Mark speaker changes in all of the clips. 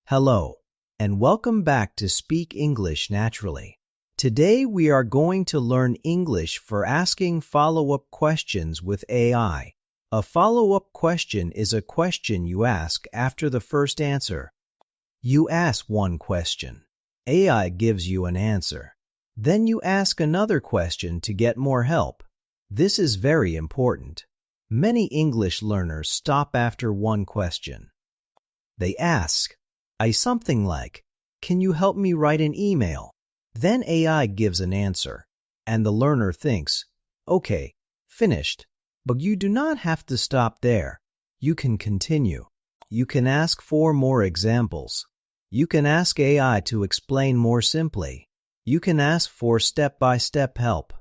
Speaker 1: Hello, and welcome back to Speak English Naturally. Today we are going to learn English for asking follow-up questions with AI. A follow-up question is a question you ask after the first answer. You ask one question. AI gives you an answer. Then you ask another question to get more help. This is very important. Many English learners stop after one question. They ask, something like, "Can you help me write an email?" Then AI gives an answer, and the learner thinks, "Okay, finished." But you do not have to stop there. You can continue. You can ask for more examples. You can ask AI to explain more simply. You can ask for step-by-step help.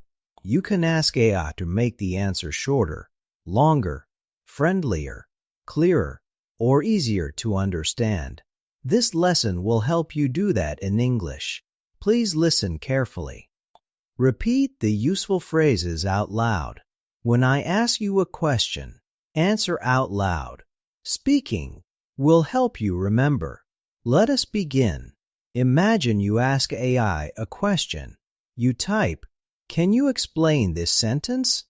Speaker 1: You can ask AI to make the answer shorter, longer, friendlier, clearer, or easier to understand. This lesson will help you do that in English. Please listen carefully. Repeat the useful phrases out loud. When I ask you a question, answer out loud. Speaking will help you remember. Let us begin. Imagine you ask AI a question. You type, "Can you explain this sentence?"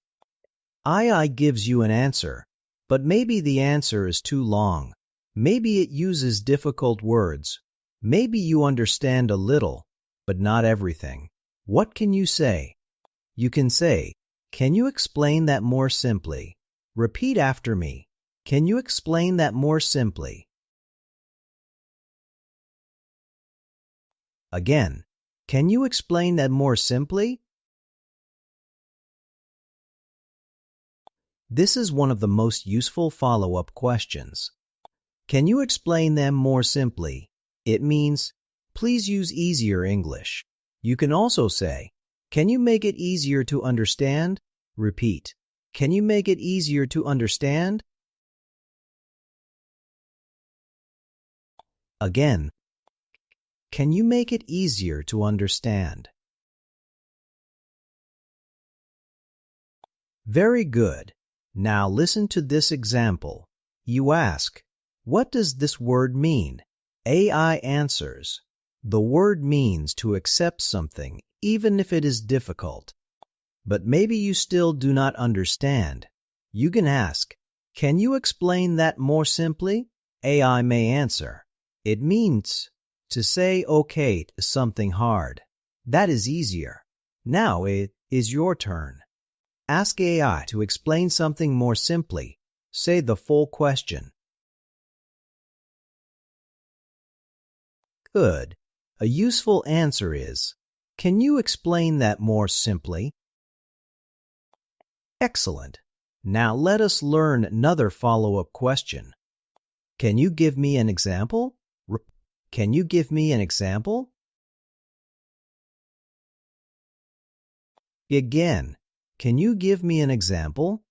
Speaker 1: AI gives you an answer, but maybe the answer is too long. Maybe it uses difficult words. Maybe you understand a little, but not everything. What can you say? You can say, "Can you explain that more simply?" Repeat after me. Can you explain that more simply? Again, can you explain that more simply? This is one of the most useful follow-up questions. Can you explain them more simply? It means, please use easier English. You can also say, "Can you make it easier to understand?" Repeat, "Can you make it easier to understand?" Again, "Can you make it easier to understand?" Very good. Now listen to this example. You ask, "What does this word mean?" AI answers, "The word means to accept something even if it is difficult." But maybe you still do not understand. You can ask, "Can you explain that more simply?" AI may answer, "It means to say okay to something hard. That is easier." Now it is your turn. Ask AI to explain something more simply. Say the full question. Good. A useful answer is, "Can you explain that more simply?" Excellent. Now let us learn another follow-up question. Can you give me an example? Can you give me an example? Again, can you give me an example?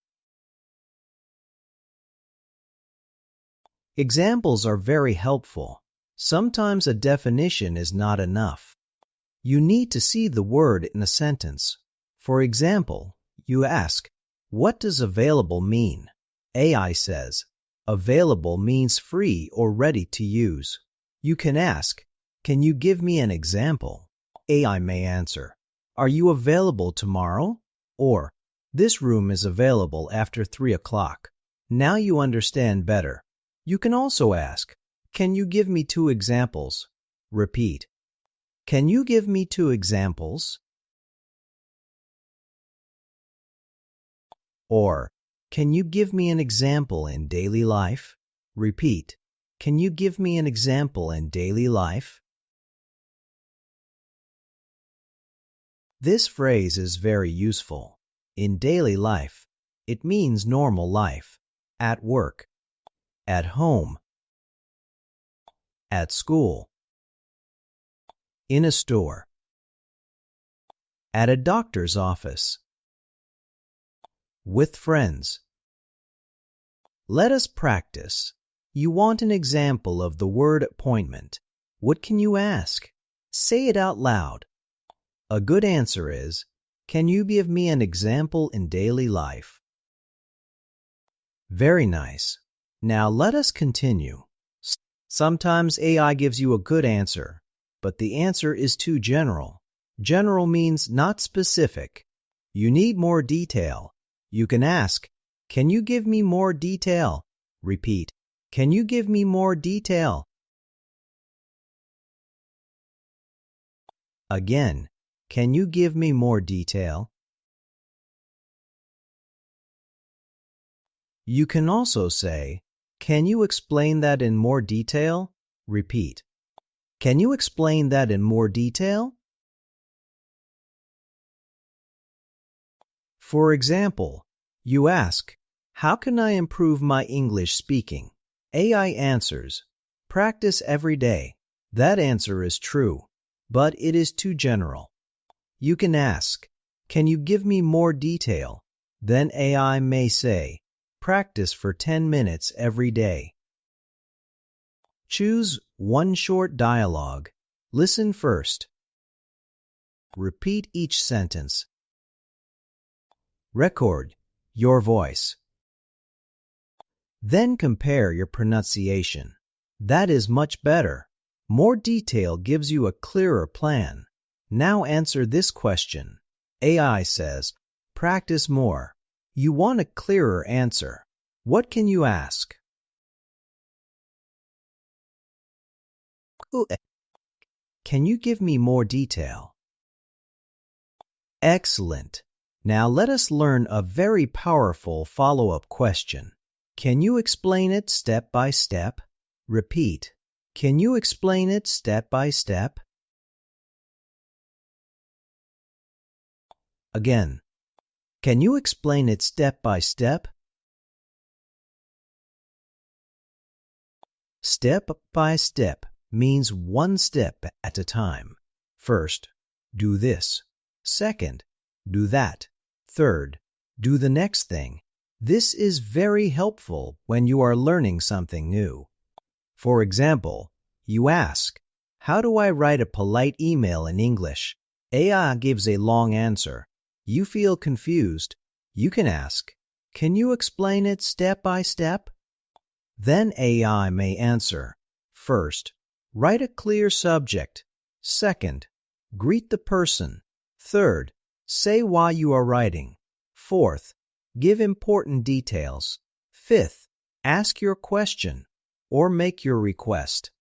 Speaker 1: Examples are very helpful. Sometimes a definition is not enough. You need to see the word in a sentence. For example, you ask, "What does available mean?" AI says, "Available means free or ready to use." You can ask, "Can you give me an example?" AI may answer, "Are you available tomorrow?" Or, "This room is available after 3 o'clock." Now you understand better. You can also ask, "Can you give me 2 examples?" Repeat, "Can you give me 2 examples?" Or, "Can you give me an example in daily life?" Repeat, "Can you give me an example in daily life?" This phrase is very useful. In daily life, it means normal life, at work, at home, at school, in a store, at a doctor's office, with friends. Let us practice. You want an example of the word appointment. What can you ask? Say it out loud. A good answer is, "Can you give me an example in daily life?" Very nice. Now let us continue. Sometimes AI gives you a good answer, but the answer is too general. General means not specific. You need more detail. You can ask, "Can you give me more detail?" Repeat, "Can you give me more detail?" Again, "Can you give me more detail?" You can also say, "Can you explain that in more detail?" Repeat, "Can you explain that in more detail?" For example, you ask, "How can I improve my English speaking?" AI answers, "Practice every day." That answer is true, but it is too general. You can ask, "Can you give me more detail?" Then AI may say, "Practice for 10 minutes every day." Choose one short dialogue. Listen first. Repeat each sentence. Record your voice. Then compare your pronunciation. That is much better. More detail gives you a clearer plan. Now answer this question. AI says, "Practice more." You want a clearer answer. What can you ask? Can you give me more detail? Excellent. Now let us learn a very powerful follow-up question. Can you explain it step by step? Repeat. Can you explain it step by step? Again. Can you explain it step by step? Step by step means one step at a time. First, do this. Second, do that. Third, do the next thing. This is very helpful when you are learning something new. For example, you ask, "How do I write a polite email in English?" AI gives a long answer. You feel confused. You can ask, "Can you explain it step by step?" Then AI may answer, first, write a clear subject. Second, greet the person. Third, say why you are writing. Fourth, give important details. Fifth, ask your question or make your request.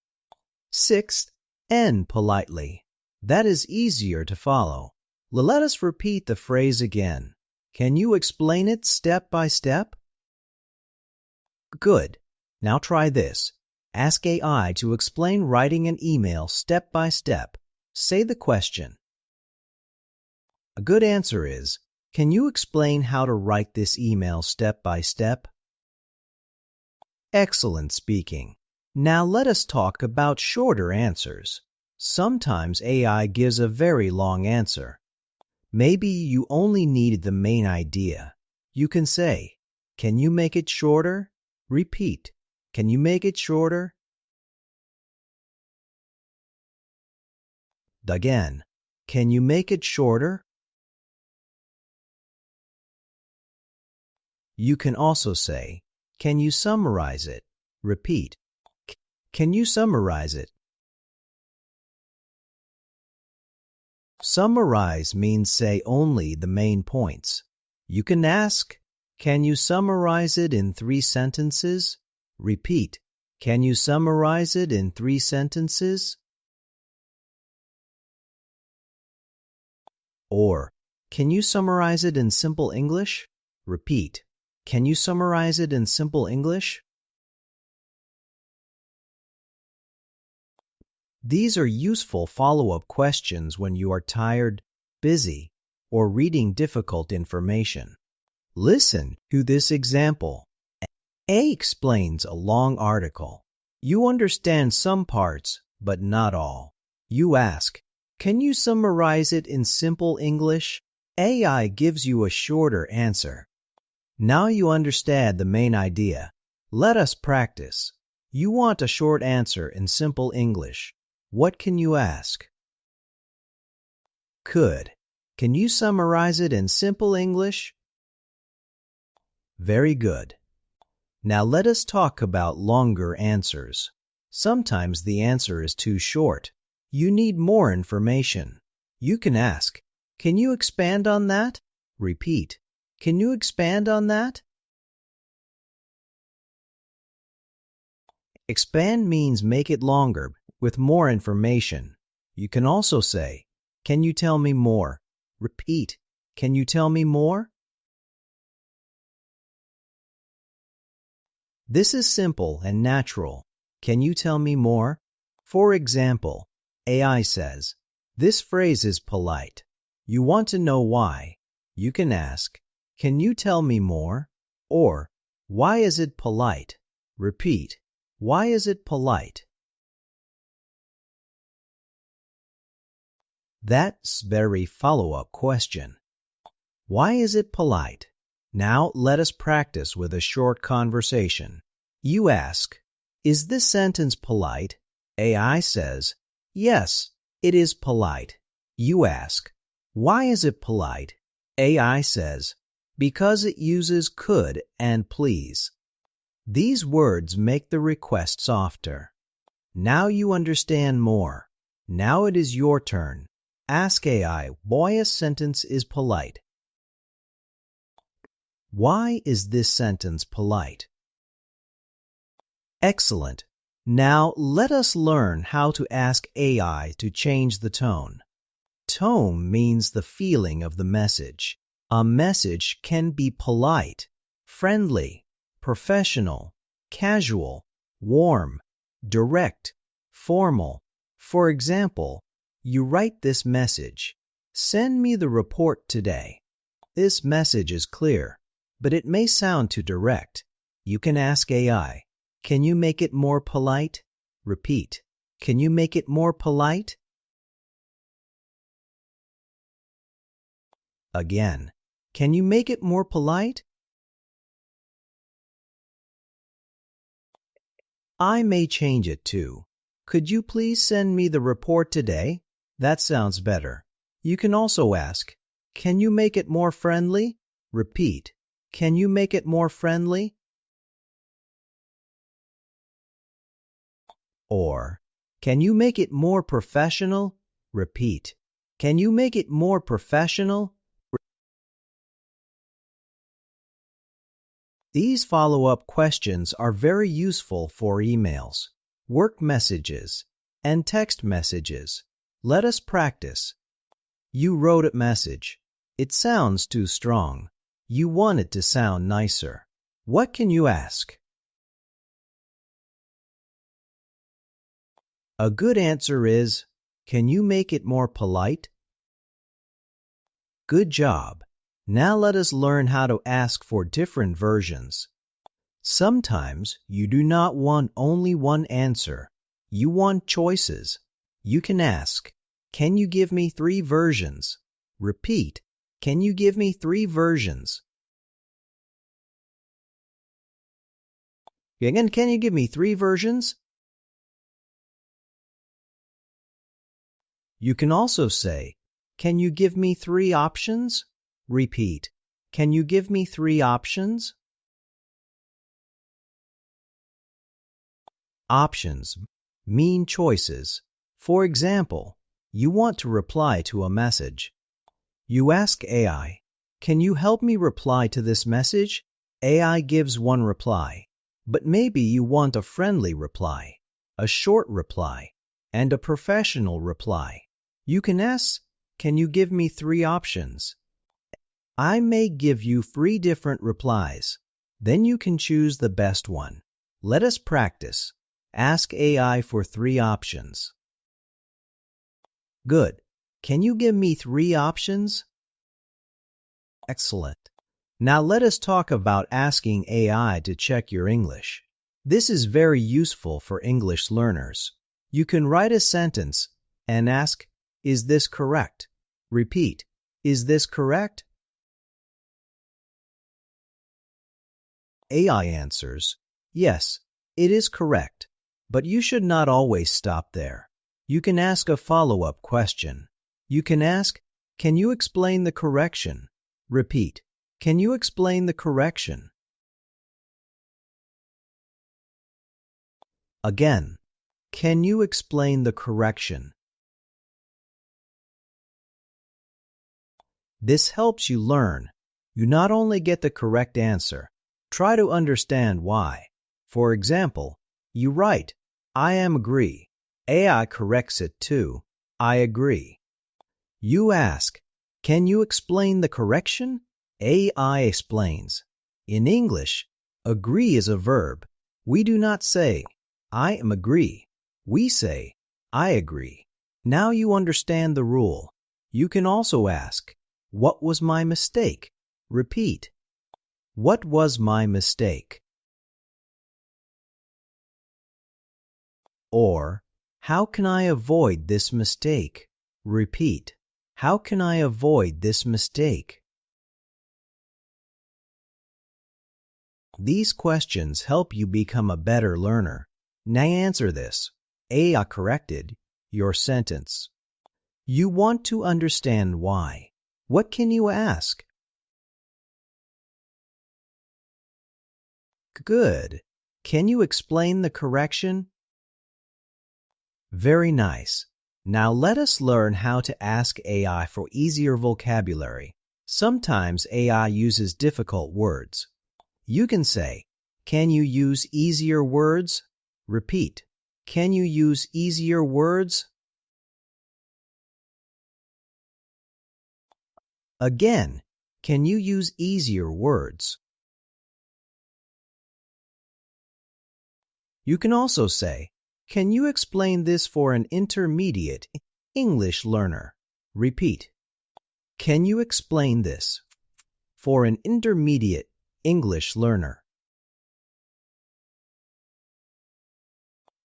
Speaker 1: Sixth, end politely. That is easier to follow. Let us repeat the phrase again. Can you explain it step by step? Good. Now try this. Ask AI to explain writing an email step by step. Say the question. A good answer is, "Can you explain how to write this email step by step?" Excellent speaking. Now let us talk about shorter answers. Sometimes AI gives a very long answer. Maybe you only needed the main idea. You can say, "Can you make it shorter?" Repeat, "Can you make it shorter?" Again, "Can you make it shorter?" You can also say, "Can you summarize it?" Repeat, "Can you summarize it?" Summarize means say only the main points. You can ask, "Can you summarize it in 3 sentences?" Repeat, "Can you summarize it in 3 sentences?" Or, "Can you summarize it in simple English?" Repeat, "Can you summarize it in simple English?" These are useful follow-up questions when you are tired, busy, or reading difficult information. Listen to this example. A explains a long article. You understand some parts, but not all. You ask, "Can you summarize it in simple English?" AI gives you a shorter answer. Now you understand the main idea. Let us practice. You want a short answer in simple English. What can you ask? Good. Can you summarize it in simple English? Very good. Now let us talk about longer answers. Sometimes the answer is too short. You need more information. You can ask, "Can you expand on that?" Repeat, "Can you expand on that?" Expand means make it longer with more information. You can also say, "Can you tell me more?" Repeat, "Can you tell me more?" This is simple and natural. Can you tell me more? For example, AI says, "This phrase is polite. You want to know why." You can ask, "Can you tell me more?" Or, "Why is it polite?" Repeat, "Why is it polite?" That's very follow-up question. Why is it polite? Now let us practice with a short conversation. You ask, "Is this sentence polite?" AI says, "Yes, it is polite." You ask, "Why is it polite?" AI says, "Because it uses could and please." These words make the request softer. Now you understand more. Now it is your turn. Ask AI why a sentence is polite. Why is this sentence polite? Excellent. Now let us learn how to ask AI to change the tone. Tone means the feeling of the message. A message can be polite, friendly, professional, casual, warm, direct, formal. For example, you write this message, "Send me the report today." This message is clear, but it may sound too direct. You can ask AI, "Can you make it more polite?" Repeat, "Can you make it more polite?" Again, "Can you make it more polite?" I may change it to, "Could you please send me the report today?" That sounds better. You can also ask, "Can you make it more friendly?" Repeat, "Can you make it more friendly?" Or, "Can you make it more professional?" Repeat, "Can you make it more professional?" These follow-up questions are very useful for emails, work messages, and text messages. Let us practice. You wrote a message. It sounds too strong. You want it to sound nicer. What can you ask? A good answer is, "Can you make it more polite?" Good job. Now let us learn how to ask for different versions. Sometimes you do not want only one answer. You want choices. You can ask, "Can you give me 3 versions?" Repeat, "Can you give me 3 versions?" Again, "Can you give me 3 versions?" You can also say, "Can you give me 3 options?" Repeat, "Can you give me 3 options?" Options mean choices. For example, you want to reply to a message. You ask AI, "Can you help me reply to this message?" AI gives one reply, but maybe you want a friendly reply, a short reply, and a professional reply. You can ask, "Can you give me 3 options?" I may give you 3 different replies. Then you can choose the best one. Let us practice. Ask AI for 3 options. Good. Can you give me 3 options? Excellent. Now let us talk about asking AI to check your English. This is very useful for English learners. You can write a sentence and ask, "Is this correct?" Repeat, "Is this correct?" AI answers, "Yes, it is correct." But you should not always stop there. You can ask a follow-up question. You can ask, "Can you explain the correction?" Repeat, "Can you explain the correction?" Again, Can you explain the correction? This helps you learn. You not only get the correct answer, try to understand why. For example, you write, I am agree. AI corrects it to, I agree. You ask, can you explain the correction? AI explains. In English, agree is a verb. We do not say, I am agree. We say, I agree. Now you understand the rule. You can also ask, what was my mistake? Repeat. What was my mistake? Or, how can I avoid this mistake? Repeat. How can I avoid this mistake? These questions help you become a better learner. Now answer this. AI corrected your sentence. You want to understand why. What can you ask? Good. Can you explain the correction? Very nice. Now let us learn how to ask AI for easier vocabulary. Sometimes AI uses difficult words. You can say, can you use easier words? Repeat. Can you use easier words? Again, can you use easier words? You can also say, can you explain this for an intermediate English learner? Repeat. Can you explain this for an intermediate English learner?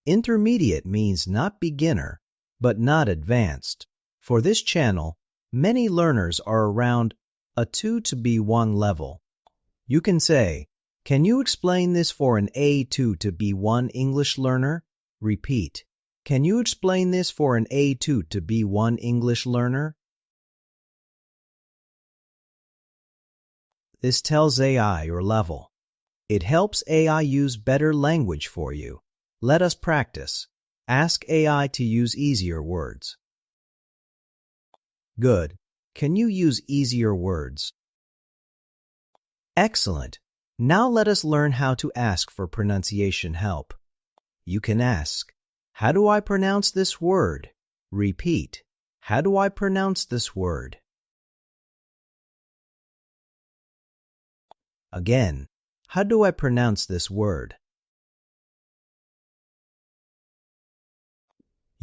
Speaker 1: Intermediate means not beginner, but not advanced. For this channel, many learners are around a 2 to B1 level. You can say, can you explain this for an A2 to B1 English learner? Repeat. Can you explain this for an A2 to B1 English learner? This tells AI your level. It helps AI use better language for you. Let us practice. Ask AI to use easier words. Good. Can you use easier words? Excellent. Now let us learn how to ask for pronunciation help. You can ask, how do I pronounce this word? Repeat. How do I pronounce this word? Again, how do I pronounce this word?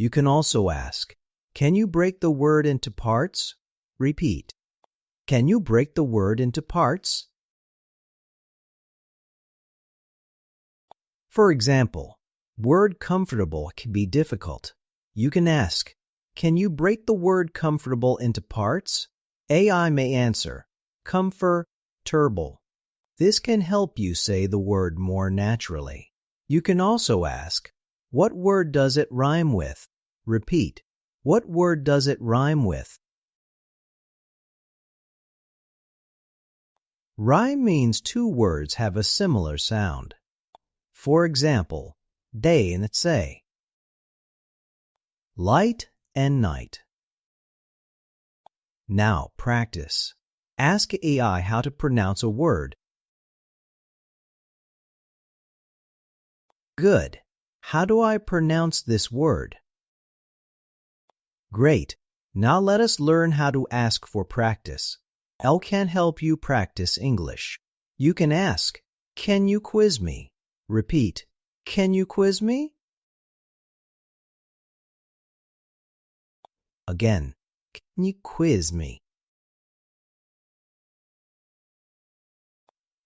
Speaker 1: You can also ask, can you break the word into parts? Repeat. Can you break the word into parts? For example, word comfortable can be difficult. You can ask, can you break the word comfortable into parts? AI may answer, comfortable. This can help you say the word more naturally. You can also ask, what word does it rhyme with? Repeat. What word does it rhyme with? Rhyme means two words have a similar sound. For example, day and say. Light and night. Now practice. Ask AI how to pronounce a word. Good. How do I pronounce this word? Great. Now let us learn how to ask for practice. Elle can help you practice English. You can ask, can you quiz me? Repeat, can you quiz me? Again, can you quiz me?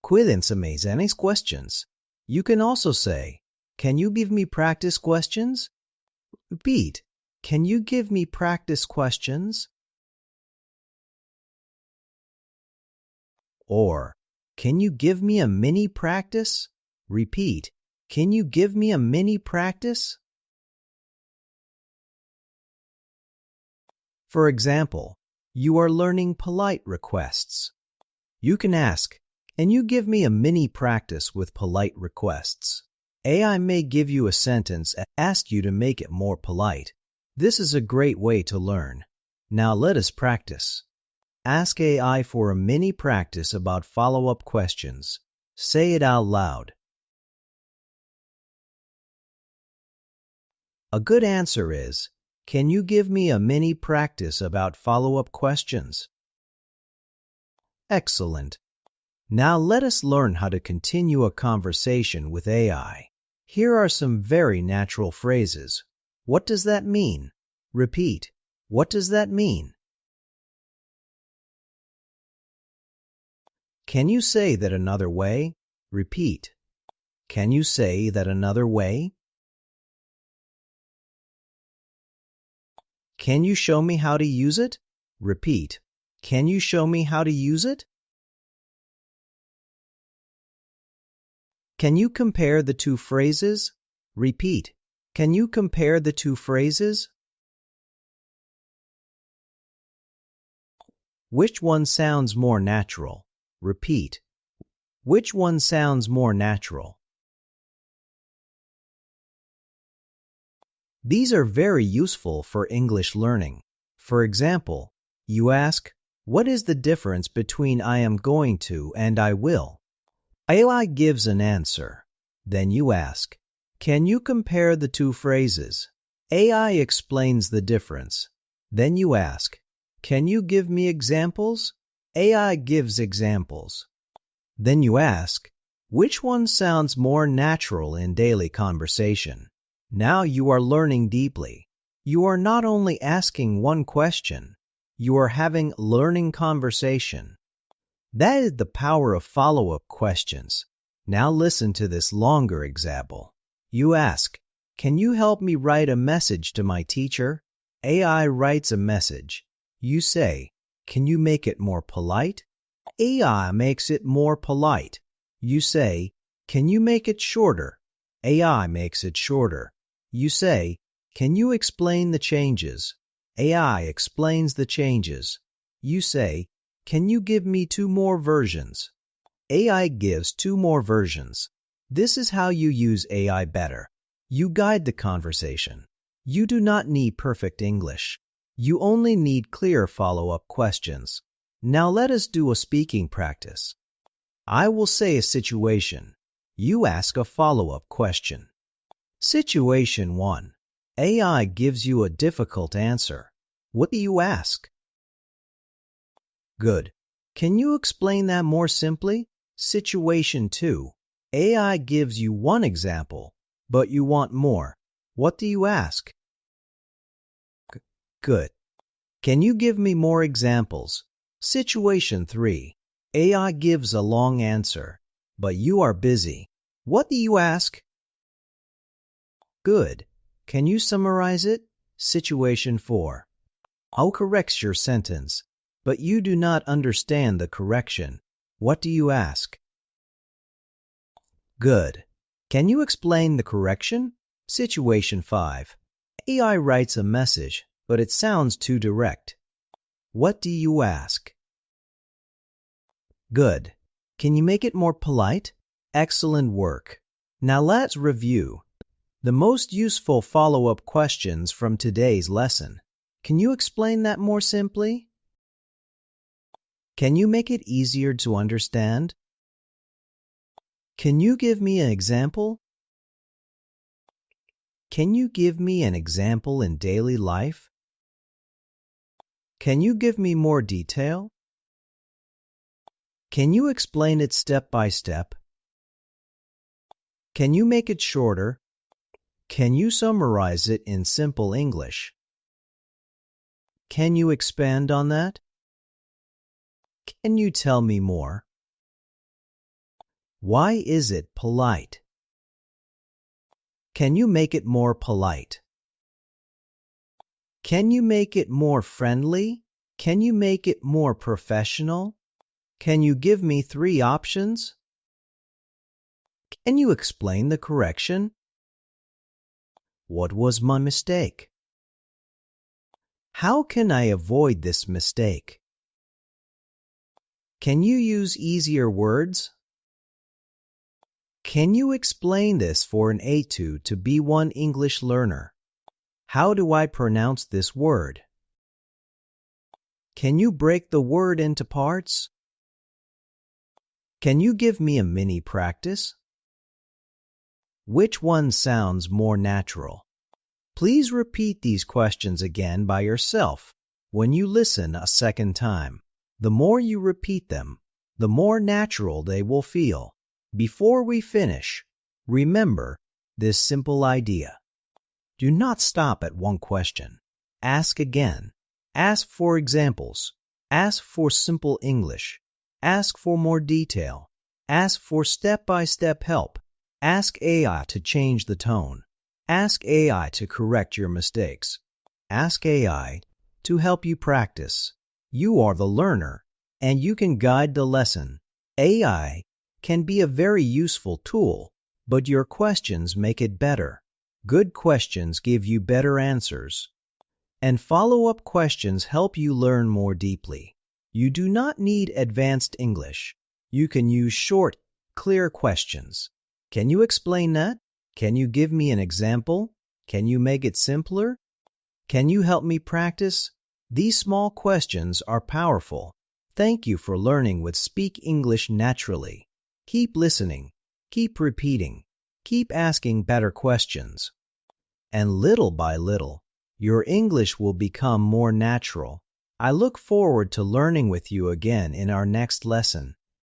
Speaker 1: Cuídense mis questions. You can also say, can you give me practice questions? Repeat, can you give me practice questions? Or, can you give me a mini practice? Repeat, can you give me a mini practice? For example, you are learning polite requests. You can ask, can you give me a mini practice with polite requests? AI may give you a sentence and ask you to make it more polite. This is a great way to learn. Now let us practice. Ask AI for a mini practice about follow-up questions. Say it out loud. A good answer is, "Can you give me a mini practice about follow-up questions?" Excellent. Now let us learn how to continue a conversation with AI. Here are some very natural phrases. What does that mean? Repeat. What does that mean? Can you say that another way? Repeat. Can you say that another way? Can you show me how to use it? Repeat. Can you show me how to use it? Can you compare the two phrases? Repeat. Can you compare the two phrases? Which one sounds more natural? Repeat. Which one sounds more natural? These are very useful for English learning. For example, you ask, "What is the difference between I am going to and I will?" AI gives an answer. Then you ask, "Can you compare the two phrases?" AI explains the difference. Then you ask, "Can you give me examples?" AI gives examples. Then you ask, "Which one sounds more natural in daily conversation?" Now you are learning deeply. You are not only asking one question, you are having learning conversation. That is the power of follow-up questions. Now listen to this longer example. You ask, "Can you help me write a message to my teacher?" AI writes a message. You say, "Can you make it more polite?" AI makes it more polite. You say, "Can you make it shorter?" AI makes it shorter. You say, "Can you explain the changes?" AI explains the changes. You say, "Can you give me two more versions?" AI gives two more versions. This is how you use AI better. You guide the conversation. You do not need perfect English. You only need clear follow-up questions. Now let us do a speaking practice. I will say a situation. You ask a follow-up question. Situation 1. AI gives you a difficult answer. What do you ask? Good. Can you explain that more simply? Situation 2. AI gives you one example, but you want more. What do you ask? Good. Can you give me more examples? Situation 3. AI gives a long answer, but you are busy. What do you ask? Good. Can you summarize it? Situation 4. I'll correct your sentence, but you do not understand the correction. What do you ask? Good. Can you explain the correction? Situation 5. AI writes a message, but it sounds too direct. What do you ask? Good. Can you make it more polite? Excellent work. Now let's review the most useful follow-up questions from today's lesson. Can you explain that more simply? Can you make it easier to understand? Can you give me an example? Can you give me an example in daily life? Can you give me more detail? Can you explain it step by step? Can you make it shorter? Can you summarize it in simple English? Can you expand on that? Can you tell me more? Why is it polite? Can you make it more polite? Can you make it more friendly? Can you make it more professional? Can you give me 3 options? Can you explain the correction? What was my mistake? How can I avoid this mistake? Can you use easier words? Can you explain this for an A2 to B1 English learner? How do I pronounce this word? Can you break the word into parts? Can you give me a mini practice? Which one sounds more natural? Please repeat these questions again by yourself when you listen a second time. The more you repeat them, the more natural they will feel. Before we finish, remember this simple idea. Do not stop at one question. Ask again. Ask for examples. Ask for simple English. Ask for more detail. Ask for step-by-step help. Ask AI to change the tone. Ask AI to correct your mistakes. Ask AI to help you practice. You are the learner, and you can guide the lesson. AI can be a very useful tool, but your questions make it better. Good questions give you better answers, and follow-up questions help you learn more deeply. You do not need advanced English. You can use short, clear questions. Can you explain that? Can you give me an example? Can you make it simpler? Can you help me practice? These small questions are powerful. Thank you for learning with Speak English Naturally. Keep listening, keep repeating, keep asking better questions. And little by little, your English will become more natural. I look forward to learning with you again in our next lesson.